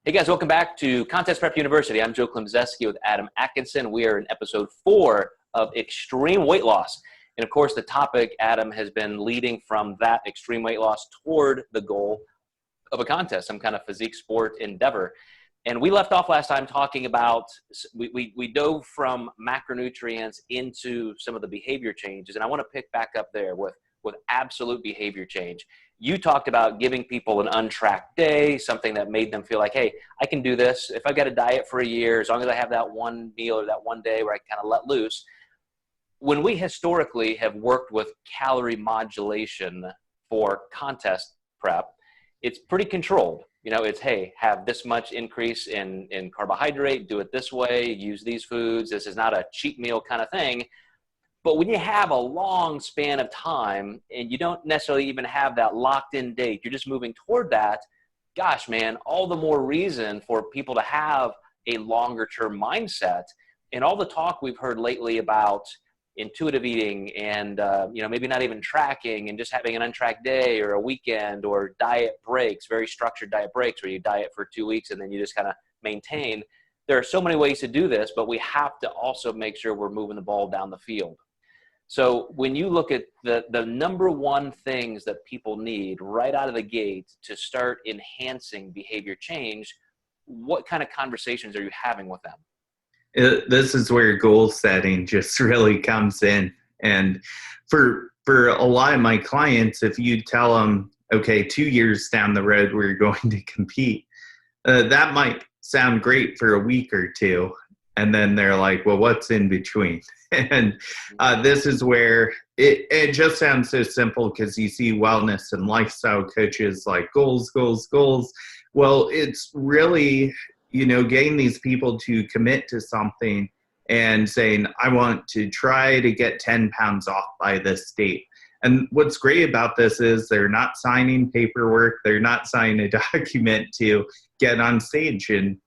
Hey guys, welcome back to Contest Prep University. I'm Joe Klemczewski with Adam Atkinson. We are in episode 4 of extreme weight loss. And of course, the topic, Adam, has been leading from that extreme weight loss toward the goal of a contest, some kind of physique sport endeavor. And we left off last time talking about, we dove from macronutrients into some of the behavior changes. And I want to pick back up there with absolute behavior change. You talked about giving people an untracked day, something that made them feel like, hey, I can do this. If I've got a diet for a year, as long as I have that one meal or that one day where I kind of let loose. When we historically have worked with calorie modulation for contest prep, it's pretty controlled. You know, it's, hey, have this much increase in carbohydrate, do it this way, use these foods. This is not a cheat meal kind of thing. But when you have a long span of time and you don't necessarily even have that locked in date, you're just moving toward that, gosh, man, all the more reason for people to have a longer term mindset. And all the talk we've heard lately about intuitive eating and, maybe not even tracking and just having an untracked day or a weekend or diet breaks, very structured diet breaks where you diet for 2 weeks and then you just kind of maintain. There are so many ways to do this, but we have to also make sure we're moving the ball down the field. So when you look at the number one things that people need right out of the gate to start enhancing behavior change, what kind of conversations are you having with them? This is where goal setting just really comes in. And for a lot of my clients, if you tell them, okay, 2 years down the road, we're going to compete, that might sound great for a week or two. And then they're like, well, what's in between? And this is where it just sounds so simple because you see wellness and lifestyle coaches like goals, goals, goals. Well, it's really, getting these people to commit to something and saying, I want to try to get 10 pounds off by this date. And what's great about this is they're not signing paperwork. They're not signing a document to get on stage and,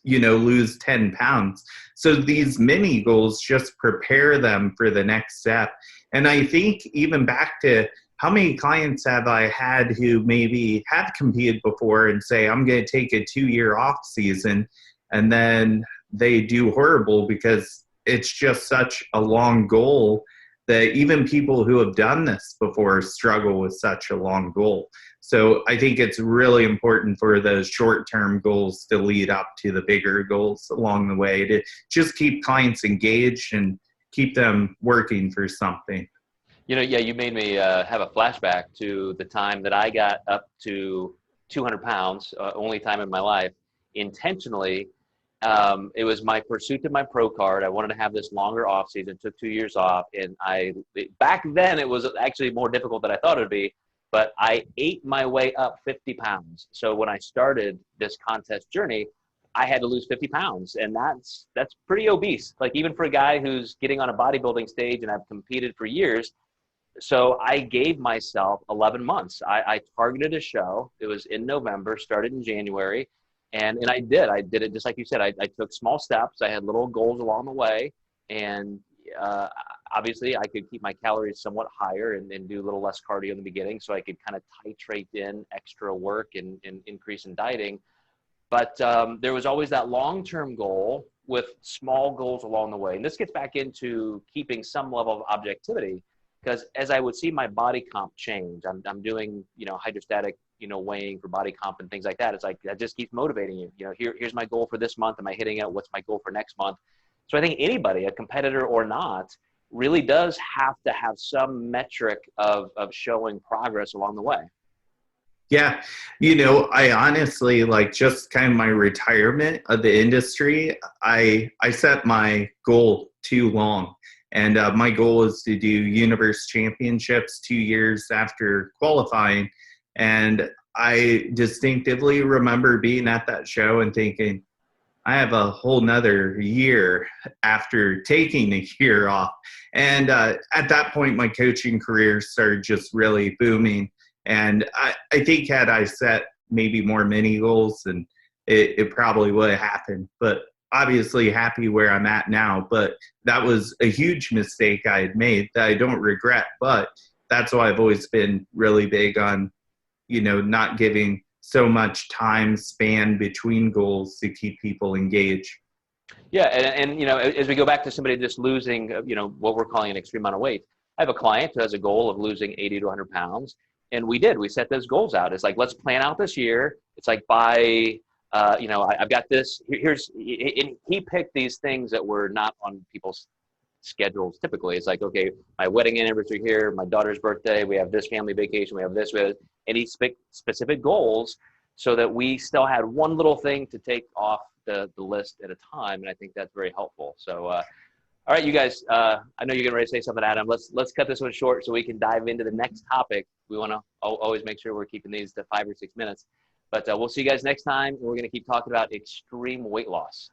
lose 10 pounds. So these mini goals just prepare them for the next step. And I think even back to how many clients have I had who maybe have competed before and say, I'm going to take a 2-year off season, and then they do horrible because it's just such a long goal that even people who have done this before struggle with such a long goal. So I think it's really important for those short-term goals to lead up to the bigger goals along the way to just keep clients engaged and keep them working for something. You made me have a flashback to the time that I got up to 200 pounds, only time in my life, intentionally. It was my pursuit of my pro card. I wanted to have this longer off season, took 2 years off. And back then it was actually more difficult than I thought it would be, but I ate my way up 50 pounds. So when I started this contest journey, I had to lose 50 pounds, and that's pretty obese. Like even for a guy who's getting on a bodybuilding stage and I've competed for years. So I gave myself 11 months. I targeted a show. It was in November, started in January. And I did it just like you said. I took small steps. I had little goals along the way. And obviously I could keep my calories somewhat higher and do a little less cardio in the beginning so I could kind of titrate in extra work and increase in dieting. But there was always that long-term goal with small goals along the way. And this gets back into keeping some level of objectivity, because as I would see my body comp change, I'm doing, hydrostatic, weighing for body comp and things like that. It's like, that just keeps motivating you. Here's my goal for this month. Am I hitting it? What's my goal for next month? So I think anybody, a competitor or not, really does have to have some metric of showing progress along the way. Yeah. I honestly, just kind of my retirement of the industry, I set my goal too long. And my goal is to do universe championships 2 years after qualifying. And I distinctively remember being at that show and thinking, I have a whole nother year after taking a year off. And at that point, my coaching career started just really booming. And I think had I set maybe more mini goals, and it probably would have happened. But obviously happy where I'm at now, but that was a huge mistake I had made that I don't regret. But that's why I've always been really big on, not giving so much time span between goals to keep people engaged. Yeah, and you know, as we go back to somebody just losing, you know, what we're calling an extreme amount of weight, I have a client who has a goal of losing 80 to 100 pounds, and we set those goals out. It's like, let's plan out this year. It's like, you know, I've got this. And he picked these things that were not on people's schedules typically. It's like, okay, my wedding anniversary here, my daughter's birthday, we have this family vacation, we have this, and he picked specific goals so that we still had one little thing to take off the list at a time, and I think that's very helpful. So, all right, you guys, I know you're getting ready to say something, Adam. Let's cut this one short so we can dive into the next topic. We want to always make sure we're keeping these to 5 or 6 minutes, but we'll see you guys next time. We're going to keep talking about extreme weight loss.